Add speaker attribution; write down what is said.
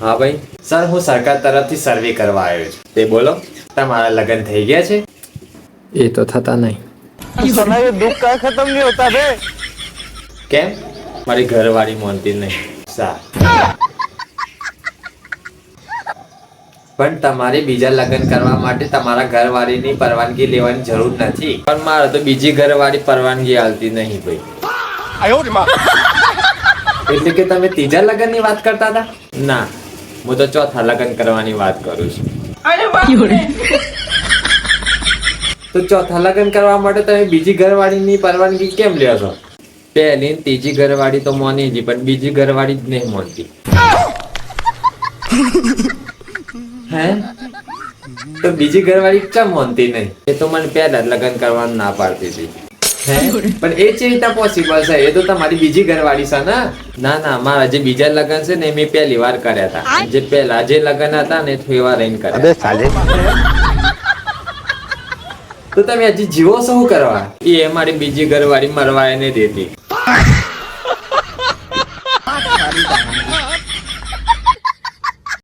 Speaker 1: હા ભાઈ સર, હું સરકાર તરફથી સર્વે કરવા આવ્યો છું. તે બોલો, તમારા લગ્ન થઈ ગયા છે?
Speaker 2: એ તો થતા નહીં.
Speaker 3: दुख का खत्म नहीं होता बे।
Speaker 1: કેમ? મારી ઘરવાળી માનતી નહીં. પણ તમારે બીજા લગ્ન કરવા માટે તમારા ઘરવાળીની પરવાનગી લેવાની જરૂર નથી. પણ મારે તો બીજી ઘરવાળી પરવાનગી આલતી નહીં ભાઈ. એટલે કે તમે ત્રીજા લગ્નની વાત કરતા હતા? ના, હું તો ચોથા લગ્ન કરવાની વાત કરું છું. તો ચોથા લગ્ન કરવા માટે તમે બીજી ઘરવાળીની પરવાનગી કેમ લ્યો છો? પહેલી ને ત્રીજી ઘરવાળી તો માની જ, પણ બીજી ઘરવાળી જ નહીં માનતી. હે? તો બીજી ઘરવાળી કેમ માનતી નહીં? એ તો મને પહેલા જ લગ્ન કરવાનું ના પાડતી હતી. હે? પણ એ કેવી રીતે પોસિબલ છે? એ તો તમારી બીજી ઘરવાળી છે ને? ના ના, મારા જે બીજા લગ્ન છે ને એ મેં પહેલી વાર કર્યા હતા. જે પહેલા જે લગ્ન હતા ને થોડી વાર રહીને કર્યા. તો તમે હજી જીવો શું કરવા? એ અમારી બીજી ઘરવાળી મરવા નહીં દેતી.